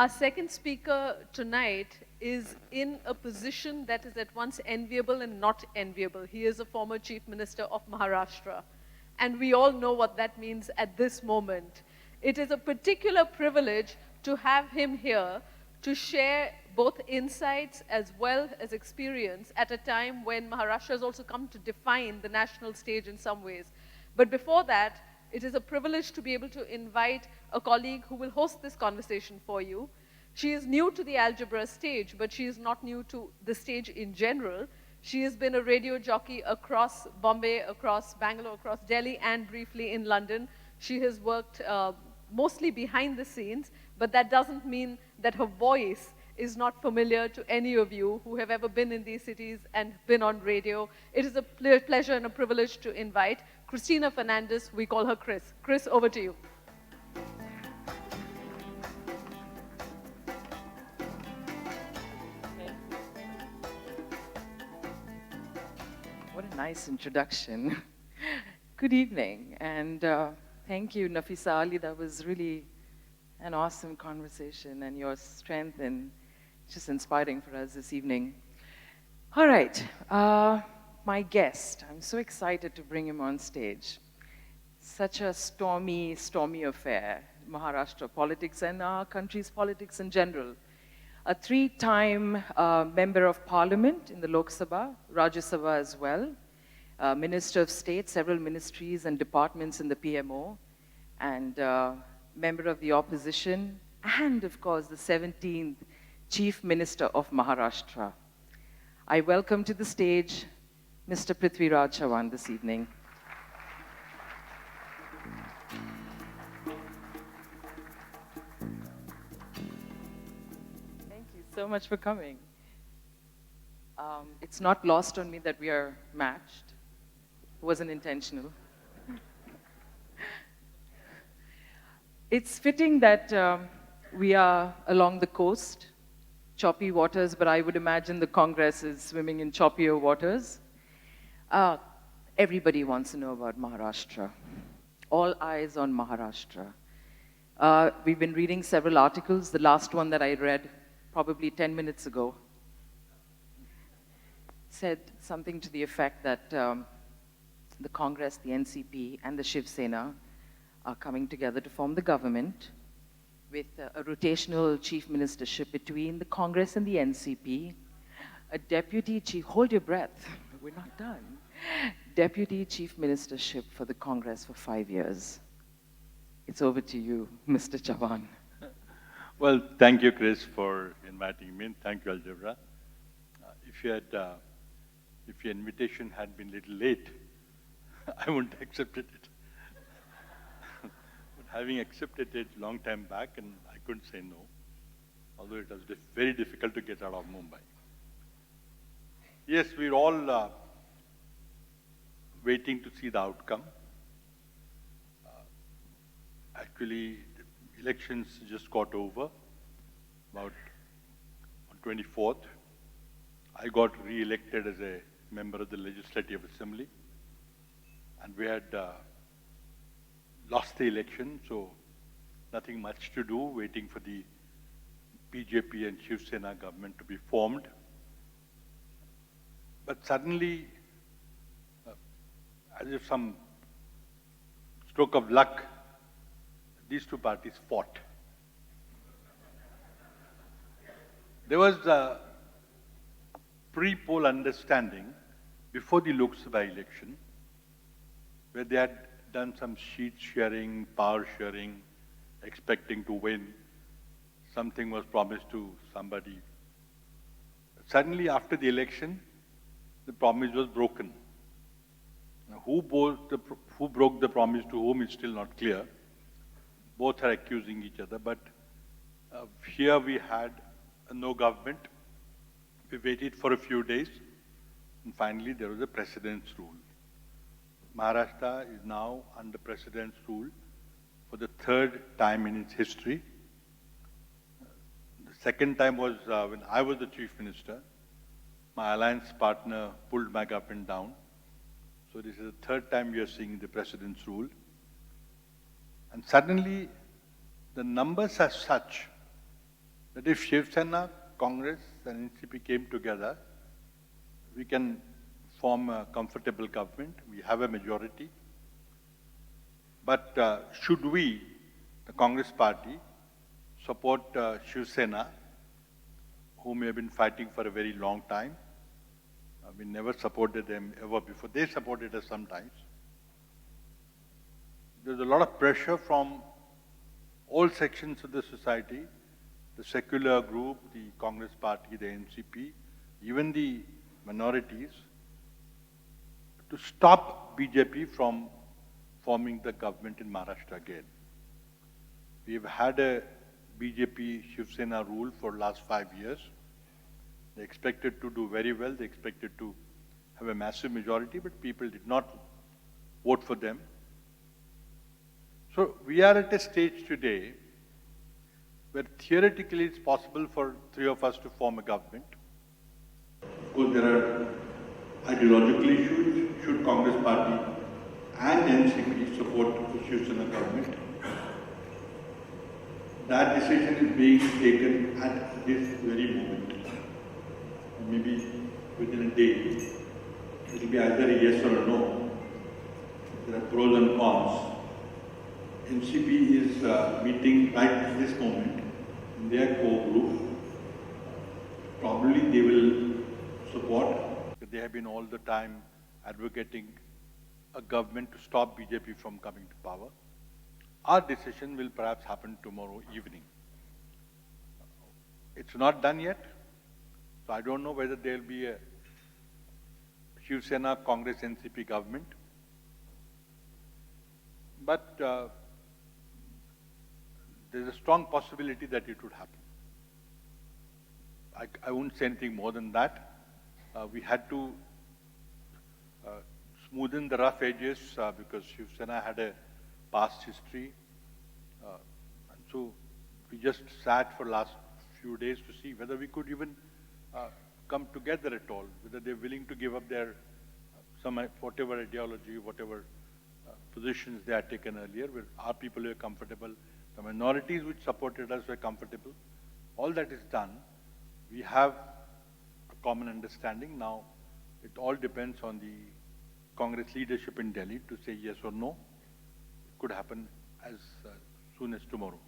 Our second speaker tonight is in a position that is at once enviable and not enviable. He is a former Chief Minister of Maharashtra, and we all know what that means at this moment. It is a particular privilege to have him here to share both insights as well as experience at a time when Maharashtra has also come to define the national stage in some ways. But before that, it is a privilege to be able to invite a colleague who will host this conversation for you. She is new to the Algebra stage, but she is not new to the stage in general. She has been a radio jockey across Bombay, across Bangalore, across Delhi, and briefly in London. She has worked mostly behind the scenes, but that doesn't mean that her voice is not familiar to any of you who have ever been in these cities and been on radio. It is a pleasure and a privilege to invite Christina Fernandes. We call her Chris. Chris, over to you. What a nice introduction. Good evening, and thank you, Nafisa Ali. That was really an awesome conversation, and your strength and just inspiring for us this evening. All right, my guest. I'm so excited to bring him on stage. Such a stormy affair, Maharashtra politics and our country's politics in general. A three-time member of parliament in the Lok Sabha, Rajya Sabha as well, Minister of State, several ministries and departments in the PMO, and member of the opposition, and of course the 17th Chief Minister of Maharashtra. I welcome to the stage Mr. Prithviraj Chavan this evening. Thank you so much for coming. It's not lost on me that we are matched. It wasn't intentional. It's fitting that we are along the coast, choppy waters, but I would imagine the Congress is swimming in choppier waters. Everybody wants to know about Maharashtra. All eyes on Maharashtra. We've been reading several articles. The last one that I read probably 10 minutes ago said something to the effect that the Congress, the NCP, and the Shiv Sena are coming together to form the government with a rotational chief ministership between the Congress and the NCP, a deputy chief, hold your breath, we're not done, deputy chief ministership for the Congress for 5 years. It's over to you, Mr. Chavan. Well, thank you, Chris, for inviting me, and thank you, Algebra. If your invitation had been a little late, I wouldn't have accepted it. But having accepted it long time back, and I couldn't say no, although it was very difficult to get out of Mumbai. Yes, we're all waiting to see the outcome. Actually, the elections just got over, about on 24th. I got re-elected as a member of the Legislative Assembly, and we had lost the election, so nothing much to do, waiting for the BJP and Shiv Sena government to be formed. But suddenly, as if some stroke of luck, these two parties fought. There was a pre-poll understanding before the Lok Sabha election, where they had done some sheet sharing, power sharing, expecting to win. Something was promised to somebody. Suddenly, after the election, the promise was broken. Now, who broke the promise to whom is still not clear. Both are accusing each other, but here we had no government. We waited for a few days, and finally there was a president's rule. Maharashtra is now under president's rule for the third time in its history. The second time was when I was the chief minister. My alliance partner pulled my government down. So this is the third time we are seeing the president's rule. And suddenly, the numbers are such that if Shiv Sena, Congress and NCP came together, we can form a comfortable government. We have a majority. But should we, the Congress party, support Shiv Sena, whom we have been fighting for a very long time? We never supported them ever before. They supported us sometimes. There's a lot of pressure from all sections of the society, the secular group, the Congress party, the NCP, even the minorities, to stop BJP from forming the government in Maharashtra again. We've had a BJP Shiv Sena rule for last 5 years. They expected to do very well. They expected to have a massive majority, but people did not vote for them. So we are at a stage today where theoretically it's possible for three of us to form a government. Of course, there are ideological issues. Should Congress party and NCP support the Shiv Sena government? That decision is being taken at this very moment. Maybe within a day, it will be either a yes or a no. There are pros and cons. NCP is meeting right at this moment in their core group. Probably they will support. They have been all the time advocating a government to stop BJP from coming to power. Our decision will perhaps happen tomorrow evening. It's not done yet. So I don't know whether there will be a Shiv Sena, Congress, NCP government. But there's a strong possibility that it would happen. I won't say anything more than that. We had to smoothen the rough edges because Shiv Sena had a past history. And so we just sat for last few days to see whether we could even come together at all, whether they're willing to give up their whatever ideology, whatever positions they had taken earlier, where our people were comfortable, the minorities which supported us were comfortable. All that is done. We have a common understanding. Now, it all depends on the Congress leadership in Delhi to say yes or no. It could happen as soon as tomorrow.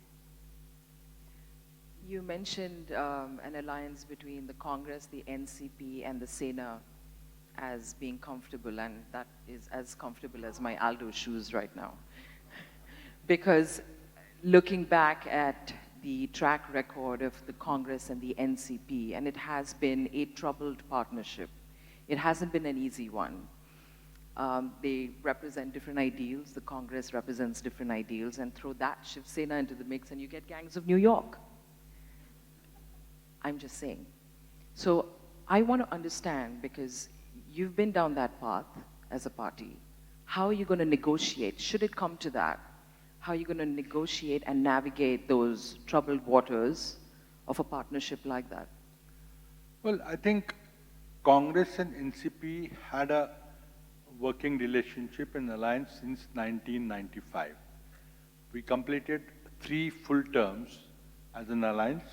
You mentioned an alliance between the Congress, the NCP, and the Sena as being comfortable, and that is as comfortable as my Aldo shoes right now. Because looking back at the track record of the Congress and the NCP, and it has been a troubled partnership. It hasn't been an easy one. They represent different ideals. The Congress represents different ideals, and throw that Shiv Sena into the mix and you get gangs of New York. I'm just saying. So I want to understand, because you've been down that path as a party, how are you going to negotiate? Should it come to that? How are you going to negotiate and navigate those troubled waters of a partnership like that? Well, I think Congress and NCP had a working relationship and alliance since 1995. We completed 3 full terms as an alliance.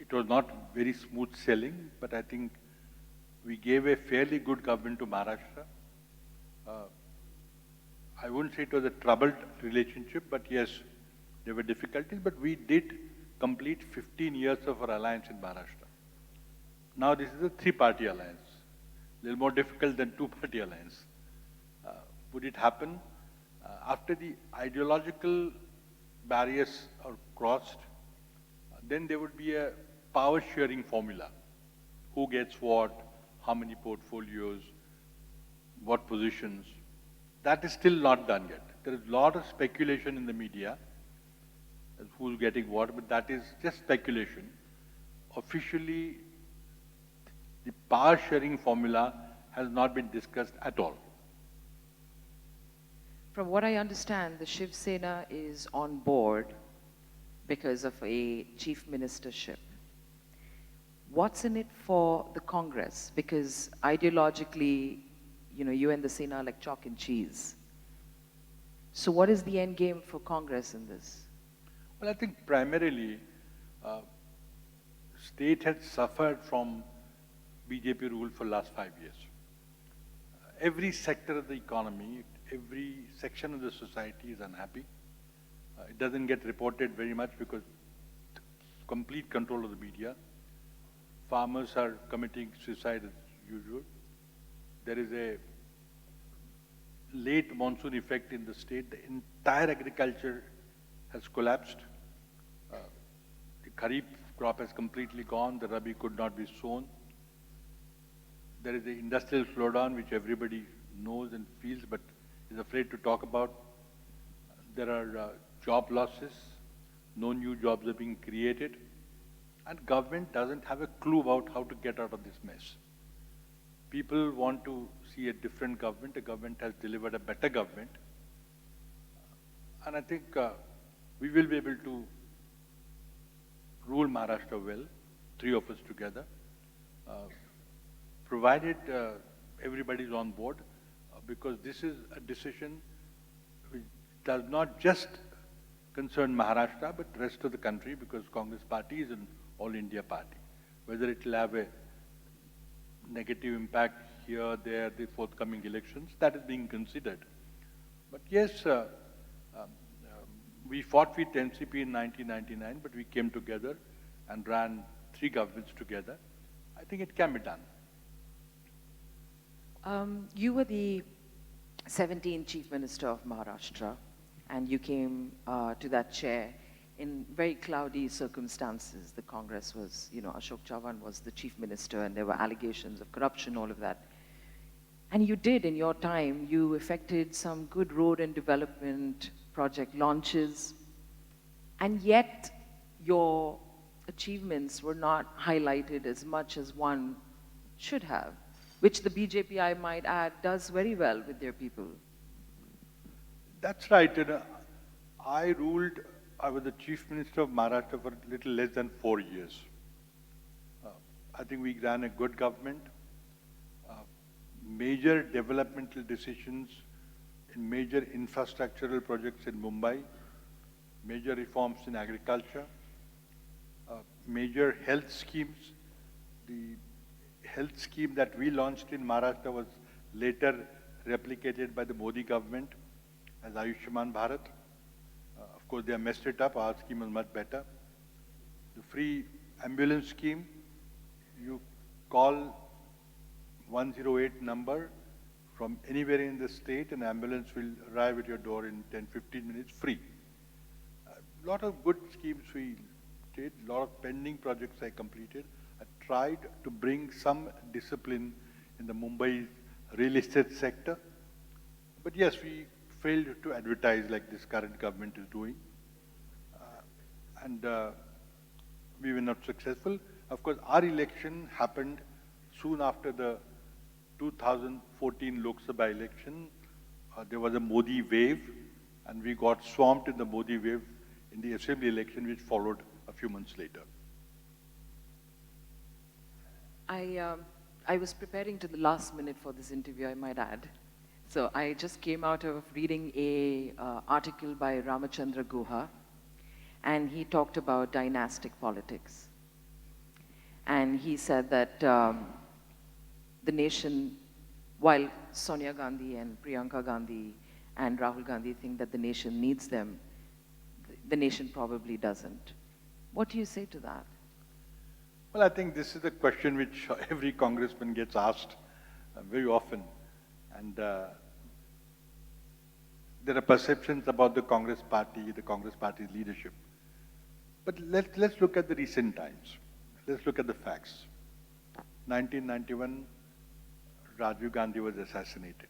It was not very smooth sailing, but I think we gave a fairly good government to Maharashtra. I wouldn't say it was a troubled relationship, but yes, there were difficulties, but we did complete 15 years of our alliance in Maharashtra. Now this is a 3-party alliance, a little more difficult than 2-party alliance. Would it happen? After the ideological barriers are crossed, then there would be a power sharing formula. Who gets what, how many portfolios, what positions. That is still not done yet. There is a lot of speculation in the media as who's getting what, but that is just speculation. Officially, the power sharing formula has not been discussed at all. From what I understand, the Shiv Sena is on board because of a chief ministership. What's in it for the Congress? Because ideologically, you and the Sena are like chalk and cheese. So what is the end game for Congress in this? Well, I think primarily state has suffered from BJP rule for last 5 years. Every sector of the economy, every section of the society is unhappy. It doesn't get reported very much because complete control of the media. Farmers are committing suicide as usual. There is a late monsoon effect in the state. The entire agriculture has collapsed. The Kharif crop has completely gone. The Rabi could not be sown. There is an industrial slowdown which everybody knows and feels but is afraid to talk about. There are job losses. No new jobs are being created. And government doesn't have a clue about how to get out of this mess. People want to see a different government. A government has delivered a better government. And I think we will be able to rule Maharashtra well, three of us together, provided everybody is on board, because this is a decision which does not just concern Maharashtra, but the rest of the country, because Congress party is an all India party. Whether it will have a negative impact here, there, the forthcoming elections, that is being considered. But yes, we fought with NCP in 1999, but we came together and ran three governments together. I think it can be done. You were the 17th Chief Minister of Maharashtra, and you came to that chair in very cloudy circumstances. The Congress was, Ashok Chavan was the Chief Minister, and there were allegations of corruption, all of that. And you did, in your time, you effected some good road and development project launches, and yet your achievements were not highlighted as much as one should have, which the BJP, I might add, does very well with their people. That's right. I was the Chief Minister of Maharashtra for a little less than 4 years. I think we ran a good government. Major developmental decisions in major infrastructural projects in Mumbai, major reforms in agriculture, major health schemes. The health scheme that we launched in Maharashtra was later replicated by the Modi government as Ayushman Bharat. Of course, they have messed it up. Our scheme was much better. The free ambulance scheme, you call 108 number from anywhere in the state, an ambulance will arrive at your door in 10-15 minutes free. A lot of good schemes we did, a lot of pending projects I completed. I tried to bring some discipline in the Mumbai real estate sector. But yes, we failed to advertise like this current government is doing. And we were not successful. Of course, our election happened soon after the 2014 Lok Sabha election. There was a Modi wave, and we got swamped in the Modi wave in the assembly election, which followed a few months later. I was preparing to the last minute for this interview, I might add. So I just came out of reading a article by Ramachandra Guha, and he talked about dynastic politics. And he said that the nation, while Sonia Gandhi and Priyanka Gandhi and Rahul Gandhi think that the nation needs them, the nation probably doesn't. What do you say to that? Well, I think this is a question which every congressman gets asked very often. And there are perceptions about the Congress party's leadership. But let's look at the recent times. Let's look at the facts. 1991, Rajiv Gandhi was assassinated.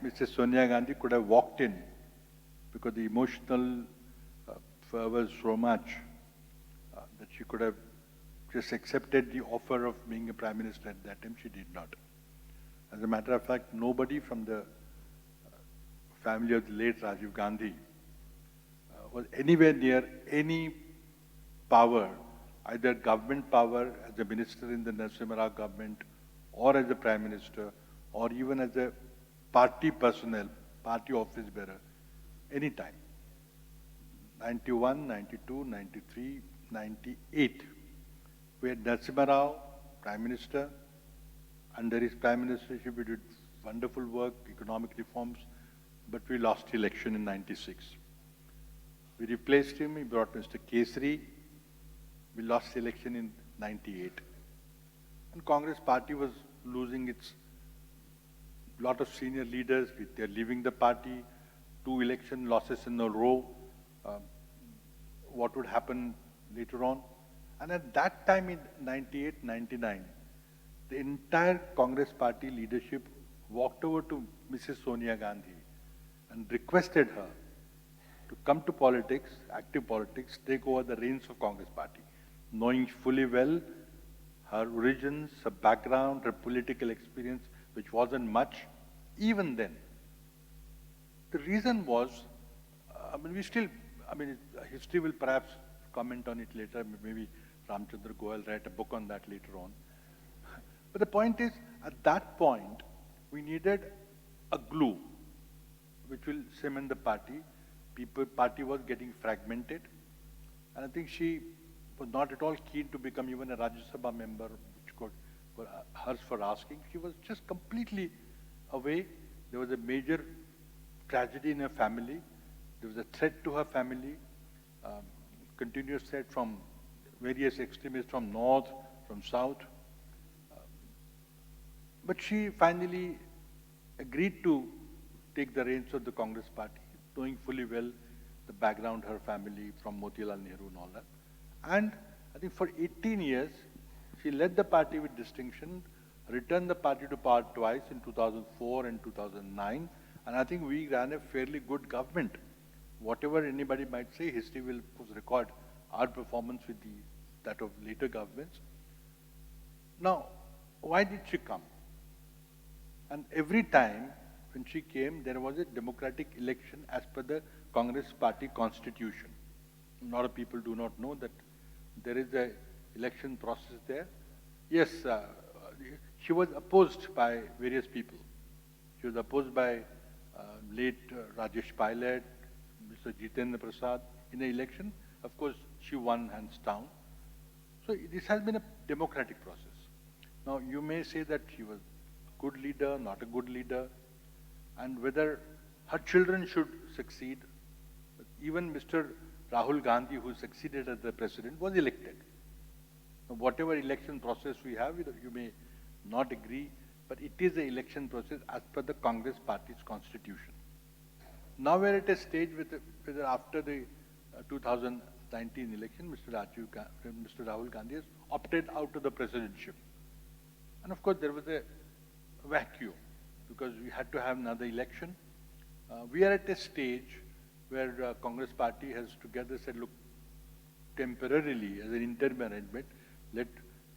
Mrs. Sonia Gandhi could have walked in because the emotional fervor was so much that she could have just accepted the offer of being a prime minister at that time. She did not. As a matter of fact, nobody from the family of the late Rajiv Gandhi was anywhere near any power, either government power as a minister in the Narasimha Rao government, or as a prime minister, or even as a party personnel, party office bearer, anytime. 91, 92, 93, 98. We had Narasimha Rao, Prime Minister. Under his Prime Ministership, we did wonderful work, economic reforms, but we lost the election in 96. We replaced him, he brought Mr. Kesari. We lost the election in 98. And Congress party was losing its lot of senior leaders. They're leaving the party, 2 election losses in a row. What would happen later on? And at that time in 98, 99, the entire Congress party leadership walked over to Mrs. Sonia Gandhi and requested her to come to politics, active politics, take over the reins of Congress party, knowing fully well her origins, her background, her political experience, which wasn't much, even then. The reason was, history will perhaps comment on it later, maybe Ramchandra Goel write a book on that later on. But the point is, at that point, we needed a glue which will cement the party. Party was getting fragmented. And I think she was not at all keen to become even a Rajya Sabha member, which could hers for asking. She was just completely away. There was a major tragedy in her family. There was a threat to her family, continuous threat from various extremists from north, from south. But she finally agreed to take the reins of the Congress party, knowing fully well the background, her family from Motilal Nehru and all that. And I think for 18 years, she led the party with distinction, returned the party to power twice in 2004 and 2009. And I think we ran a fairly good government. Whatever anybody might say, history will of course record our performance with that of later governments. Now, why did she come? And every time when she came, there was a democratic election as per the Congress party constitution. A lot of people do not know that there is an election process there. Yes, she was opposed by various people. She was opposed by late Rajesh Pilot, Mr. Jitendra Prasad in the election. Of course, she won hands down. So this has been a democratic process. Now, you may say that she was a good leader, not a good leader, and whether her children should succeed. Even Mr. Rahul Gandhi, who succeeded as the president, was elected. Now, whatever election process we have, you may not agree, but it is an election process as per the Congress party's constitution. Now we're at a stage whether after the 2019 election, Mr. Rahul Gandhi has opted out of the presidentship. And of course, there was a vacuum because we had to have another election. We are at a stage where Congress party has together said, look, temporarily as an interim arrangement, let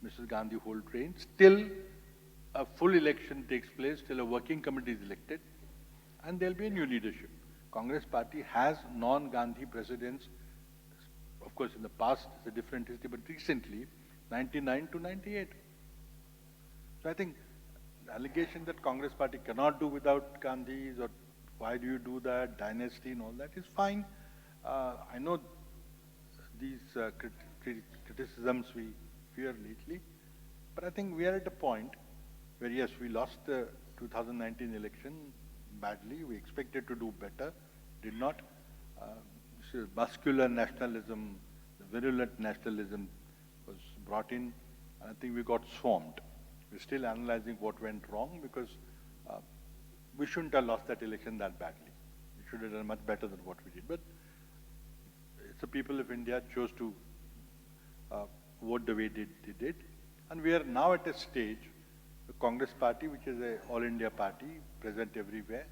Mrs. Gandhi hold reins till a full election takes place, till a working committee is elected, and there'll be a new leadership. Congress party has non-Gandhi presidents. Of course, in the past, it's a different history, but recently, 99 to 98. So I think the allegation that Congress party cannot do without Gandhis, or why do you do that, dynasty and all that is fine. I know these criticisms we hear lately, but I think we are at a point where yes, we lost the 2019 election badly. We expected to do better, did not. Muscular nationalism, the virulent nationalism was brought in, and I think we got swarmed. We're still analyzing what went wrong because we shouldn't have lost that election that badly. We should have done much better than what we did. But it's the people of India chose to vote the way they did. And we are now at a stage, the Congress party, which is an all-India party, present everywhere.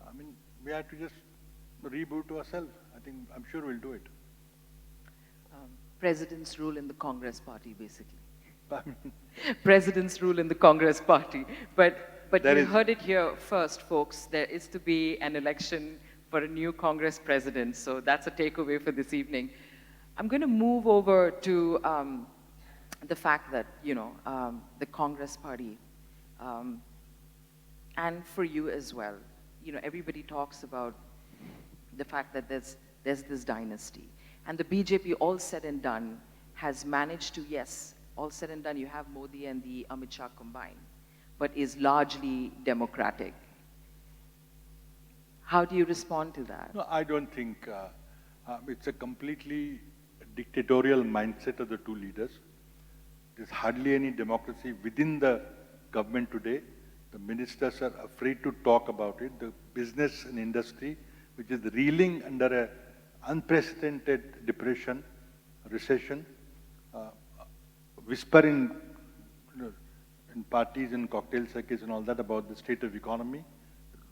I mean, we have to just reboot ourselves. I'm sure we'll do it. President's rule in the Congress party, basically. President's rule in the Congress party. But you heard it here first, folks. There is to be an election for a new Congress president. So that's a takeaway for this evening. I'm going to move over to the fact that, the Congress party, and for you as well, everybody talks about the fact that there's this dynasty. And the BJP, all said and done, has managed to, yes, all said and done, you have Modi and the Amit Shah combined, but is largely democratic. How do you respond to that? No, I don't think it's a completely dictatorial mindset of the two leaders. There's hardly any democracy within the government today. The ministers are afraid to talk about it. The business and industry, which is reeling under an unprecedented depression, recession, whisper in parties and cocktail circuits and all that about the state of economy.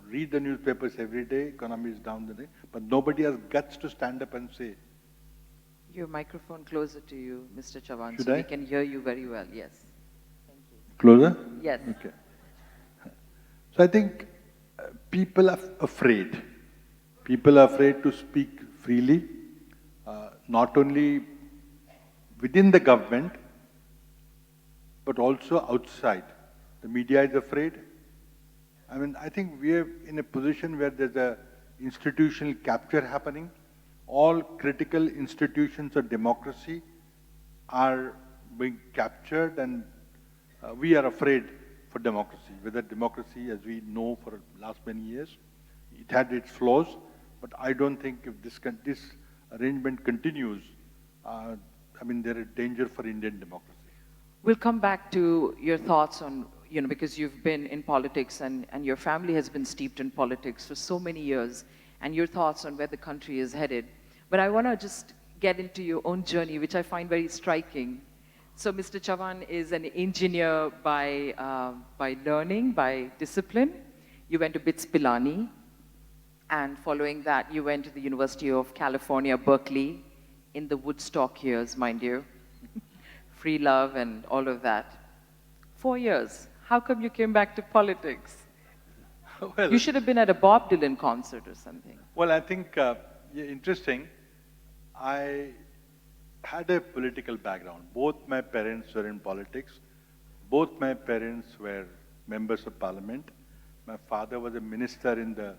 Read the newspapers every day, economy is down the day, but nobody has guts to stand up and say. Your microphone closer to you, Mr. Chavan, Should so I? we can hear you very well. Yes. Thank you. Closer? Yes. Okay. So I think people are afraid. People are afraid to speak freely, not only within the government, but also outside. The media is afraid. I mean, I think we are in a position where there's a institutional capture happening. All critical institutions of democracy are being captured, and we are afraid for democracy. Whether democracy, as we know for the last many years, it had its flaws, but I don't think if this arrangement continues, I mean, there is danger for Indian democracy. We'll come back to your thoughts on, because you've been in politics and your family has been steeped in politics for so many years, and your thoughts on where the country is headed. But I want to just get into your own journey, which I find very striking. So Mr. Chavan is an engineer by learning, by discipline. You went to BITS Pilani, and following that, you went to the University of California, Berkeley, in the Woodstock years, mind you. Free love and all of that. 4 years. How come you came back to politics? Well, You should have been at a Bob Dylan concert or something. Well, I think, interesting, I had a political background. Both my parents were in politics. Both my parents were members of parliament. My father was a minister in the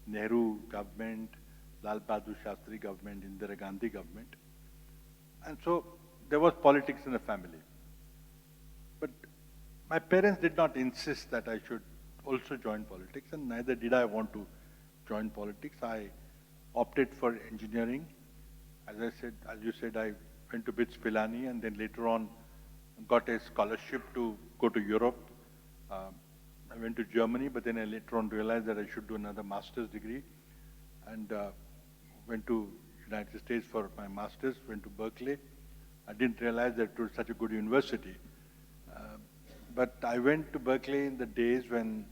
Nehru government, Lal Bahadur Shastri government, Indira Gandhi government. And so there was politics in the family. But my parents did not insist that I should also join politics, and neither did I want to join politics. I opted for engineering. As you said, I went to BITS Pilani, and then later on got a scholarship to go to Europe. I went to Germany, but then I later on realized that I should do another master's degree, and went to United States for my master's, went to Berkeley. I didn't realize that it was such a good university. But I went to Berkeley in the days when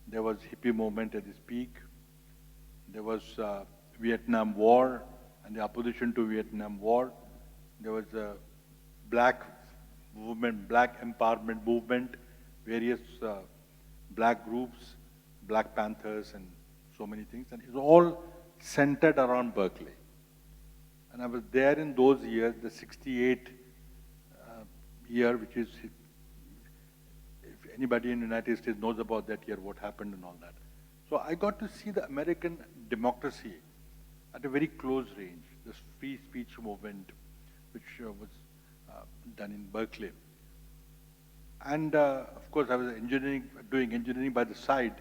there was hippie movement at its peak. There was Vietnam War and the opposition to Vietnam War. There was a black movement, black empowerment movement, various black groups, Black Panthers and so many things. And it was all centered around Berkeley. And I was there in those years, the 68 year, which is, if anybody in the United States knows about that year, what happened and all that. So I got to see the American democracy at a very close range, this free speech movement, which was done in Berkeley. And of course, I was doing engineering by the side,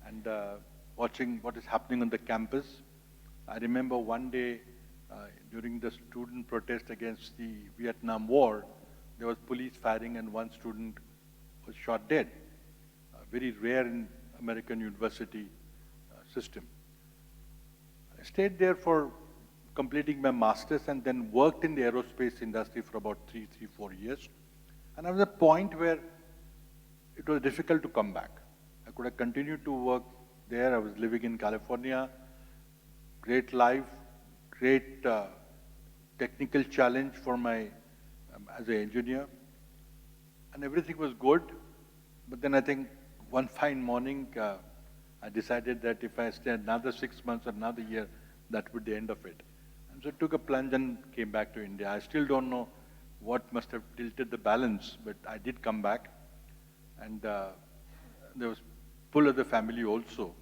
and watching what is happening on the campus. I remember one day during the student protest against the Vietnam War, there was police firing and one student was shot dead. Very rare in American university system. I stayed there for completing my master's and then worked in the aerospace industry for about 4 years. And I was at a point where it was difficult to come back. I could have continued to work there. I was living in California. Great life, great technical challenge for my, as an engineer. And everything was good. But then I think one fine morning, I decided that if I stay another 6 months or another year, that would be the end of it. And so I took a plunge and came back to India. I still don't know what must have tilted the balance, but I did come back. And there was pull of the family also.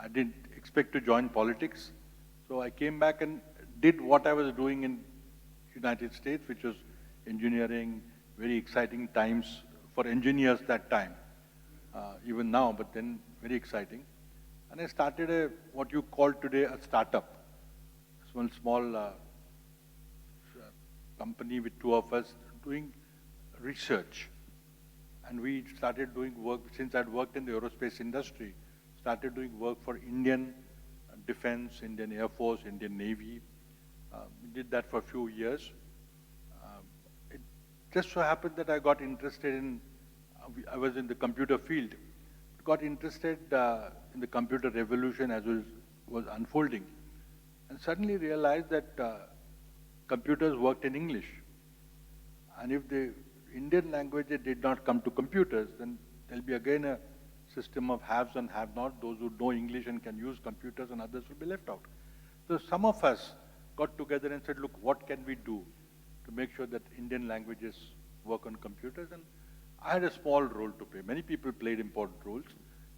I didn't expect to join politics. So I came back and did what I was doing in United States, which was engineering, very exciting times for engineers that time, even now, but then very exciting. And I started what you call today a startup. One small company with two of us doing research. And we started doing work, since I'd worked in the aerospace industry, started doing work for Indian Defense, Indian Air Force, Indian Navy. We did that for a few years. It just so happened that I got interested in, I was in the computer field, got interested in the computer revolution as it was unfolding, and suddenly realized that computers worked in English. And if the Indian languages did not come to computers, then there'll be again a system of haves and have-not, those who know English and can use computers, and others will be left out. So some of us got together and said, look, what can we do to make sure that Indian languages work on computers? And I had a small role to play. Many people played important roles,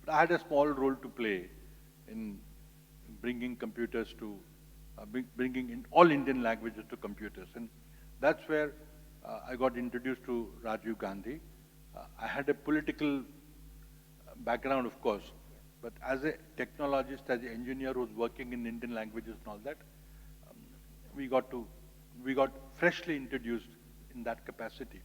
but I had a small role to play in bringing computers to, bringing in all Indian languages to computers. And that's where I got introduced to Rajiv Gandhi. I had a political background, of course, but as a technologist, as an engineer who was working in Indian languages and all that, we got freshly introduced in that capacity.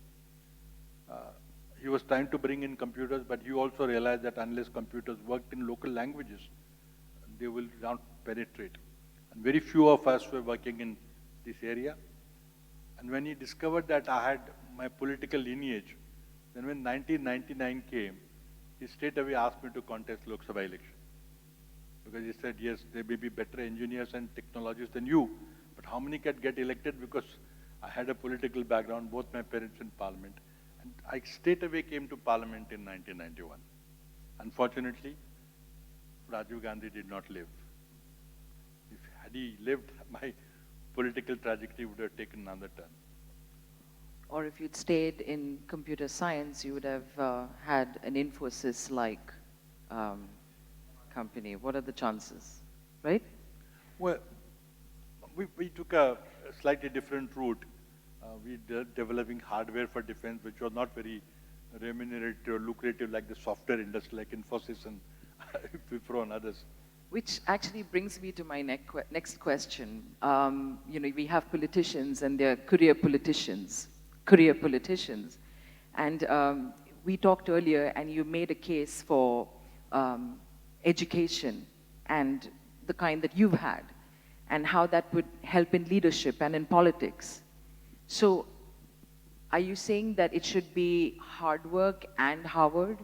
He was trying to bring in computers, but he also realized that unless computers worked in local languages, they will not penetrate. And very few of us were working in this area. And when he discovered that I had my political lineage, then when 1999 came, he straight away asked me to contest Lok Sabha election. Because he said, yes, there may be better engineers and technologists than you, but how many can get elected? Because I had a political background, both my parents in parliament. And I straight away came to parliament in 1991. Unfortunately, Rajiv Gandhi did not live. Had he lived, my political trajectory would have taken another turn. Or if you'd stayed in computer science, you would have had an Infosys-like company. What are the chances, right? Well, we took a slightly different route. We were developing hardware for defense, which was not very remunerative or lucrative like the software industry, like Infosys and Wipro and others. Which actually brings me to my next question. We have politicians and they're career politicians. And we talked earlier and you made a case for education and the kind that you've had and how that would help in leadership and in politics. So are you saying that it should be hard work and Harvard?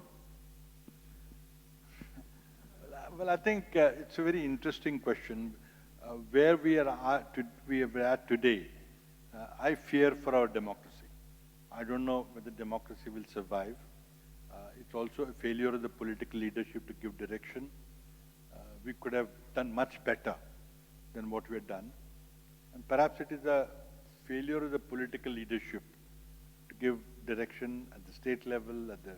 Well, I think it's a very interesting question. Where we are at today, I fear for our democracy. I don't know whether democracy will survive. It's also a failure of the political leadership to give direction. We could have done much better than what we had done. And perhaps it is a failure of the political leadership to give direction at the state level, at the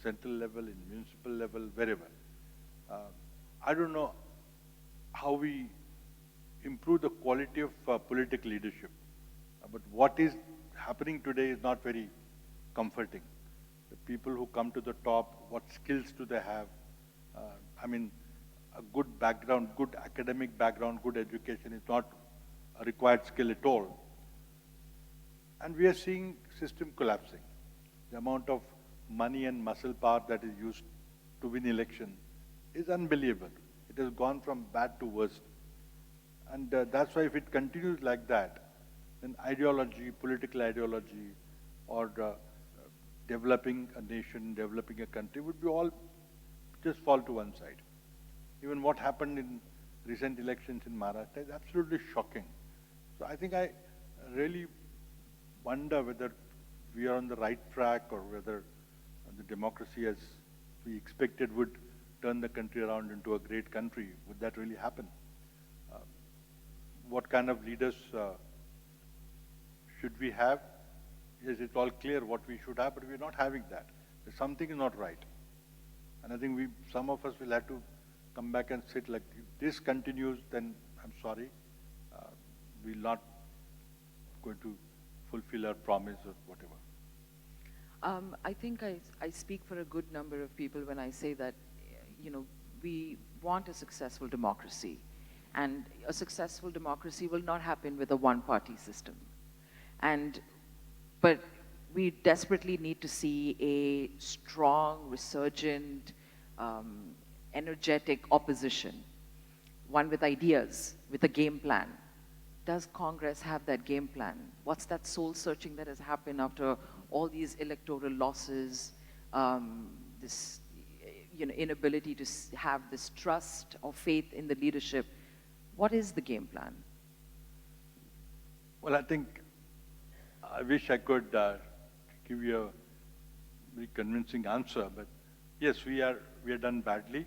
central level, in municipal level, wherever. I don't know how we improve the quality of political leadership, but what is happening today is not very comforting. The people who come to the top, what skills do they have? A good background, good academic background, good education is not a required skill at all. And we are seeing system collapsing. The amount of money and muscle power that is used to win election is unbelievable. It has gone from bad to worse. And that's why if it continues like that, then ideology, political ideology, or developing a nation, developing a country would be all just fall to one side. Even what happened in recent elections in Maharashtra is absolutely shocking. So I think I really wonder whether we are on the right track or whether the democracy as we expected would turn the country around into a great country. Would that really happen? What kind of leaders should we have? Is it all clear what we should have, but we're not having that. There's something not right. And I think some of us will have to come back and sit like, if this continues, then I'm sorry. we're not going to fulfill our promise or whatever. I think I speak for a good number of people when I say that, we want a successful democracy. And a successful democracy will not happen with a one-party system. But we desperately need to see a strong, resurgent, energetic opposition, one with ideas, with a game plan. Does Congress have that game plan? What's that soul searching that has happened after all these electoral losses, this inability to have this trust or faith in the leadership? What is the game plan? Well, I think I wish I could give you a very convincing answer, but yes, we are done badly.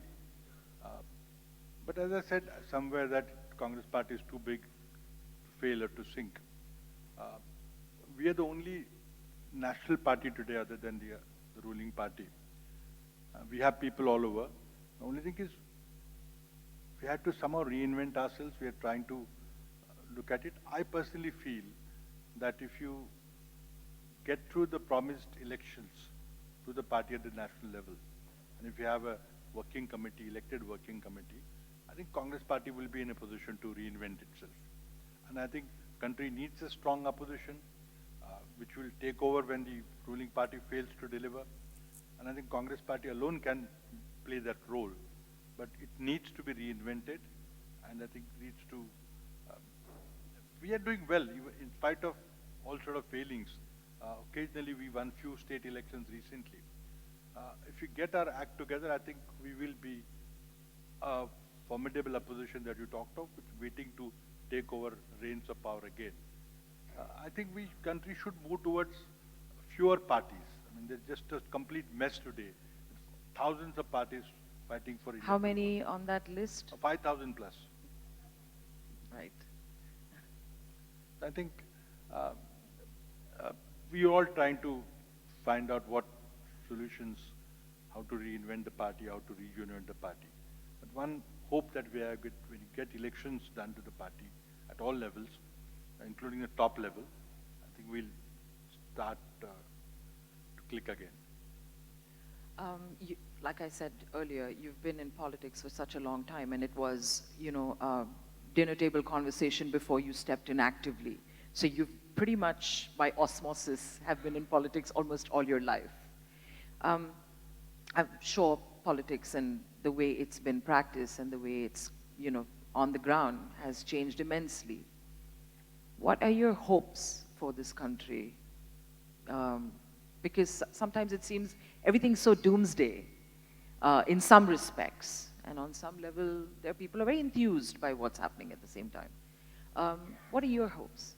But as I said, somewhere that Congress party is too big to fail or to sink. We are the only national party today other than the ruling party. We have people all over. The only thing is we had to somehow reinvent ourselves. We are trying to look at it. I personally feel that if you get through the promised elections to the party at the national level, and if you have a working committee, elected working committee, I think Congress party will be in a position to reinvent itself. And I think country needs a strong opposition, which will take over when the ruling party fails to deliver. And I think Congress party alone can play that role, but it needs to be reinvented, and I think needs to. We are doing well, even in spite of all sort of failings. Occasionally, we won few state elections recently. If we get our act together, I think we will be a formidable opposition that you talked of, which is waiting to take over reins of power again. I think country should move towards fewer parties. I mean, there's just a complete mess today. Thousands of parties fighting for. How many on that list? 5,000 plus. Right. I think we are all trying to find out what solutions, how to reinvent the party, how to reunite the party. But one hope that we have, when you get elections done to the party at all levels, including the top level, I think we'll start to click again. Like I said earlier, you've been in politics for such a long time, and it was, dinner table conversation before you stepped in actively. So you've pretty much, by osmosis, have been in politics almost all your life. I'm sure politics and the way it's been practiced and the way it's, on the ground has changed immensely. What are your hopes for this country? Because sometimes it seems everything's so doomsday in some respects. And on some level, there are people who are very enthused by what's happening at the same time. What are your hopes,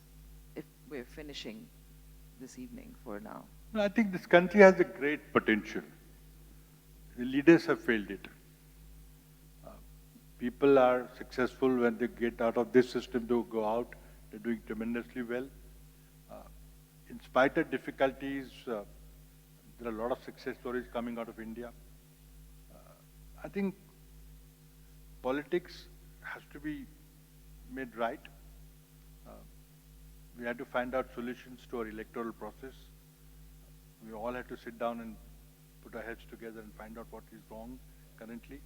if we're finishing this evening for now? No, I think this country has a great potential. The leaders have failed it. People are successful when they get out of this system, they go out, they're doing tremendously well. In spite of difficulties, there are a lot of success stories coming out of India. I think politics has to be made right. We had to find out solutions to our electoral process. We all had to sit down and put our heads together and find out what is wrong currently.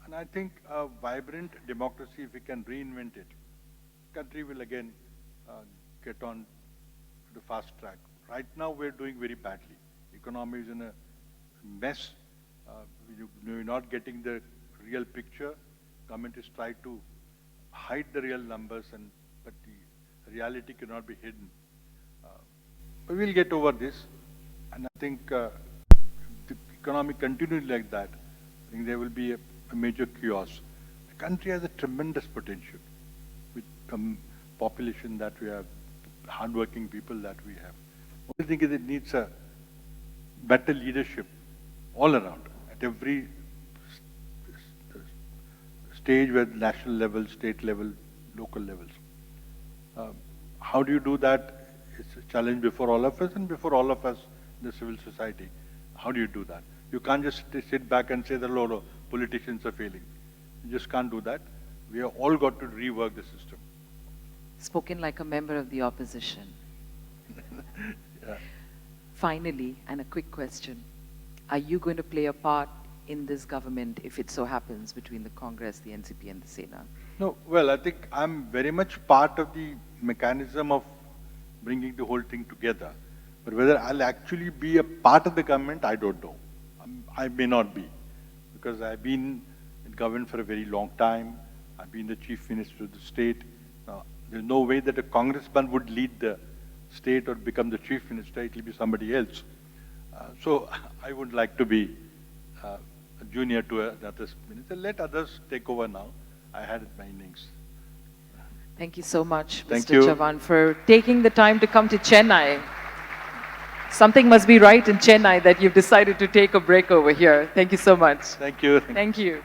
And I think a vibrant democracy, if we can reinvent it, country will again get on to the fast track. Right now, we're doing very badly. Economy is in a mess. You're not getting the real picture. Government is trying to hide the real numbers, but the reality cannot be hidden. But we'll get over this, and I think if the economy continues like that, I think there will be a major chaos. The country has a tremendous potential with the population that we have, hardworking people that we have. Only thing is it needs a better leadership all around, at every stage, where national level, state level, local levels. How do you do that? It's a challenge before all of us and before all of us in the civil society. How do you do that? You can't just sit back and say that, no, politicians are failing. You just can't do that. We have all got to rework the system. Spoken like a member of the opposition. Yeah. Finally, and a quick question. Are you going to play a part in this government if it so happens between the Congress, the NCP and the Sena? No, well, I think I'm very much part of the mechanism of bringing the whole thing together. But whether I'll actually be a part of the government, I don't know. I may not be, because I've been in government for a very long time. I've been the chief minister of the state. Now, there's no way that a congressman would lead the state or become the chief minister. It will be somebody else. So I would like to be a junior to another minister. Let others take over now. I had my innings. Thank you so much, Thank Mr. you. Chavan, for taking the time to come to Chennai. Something must be right in Chennai that you've decided to take a break over here. Thank you so much. Thank you. Thank you.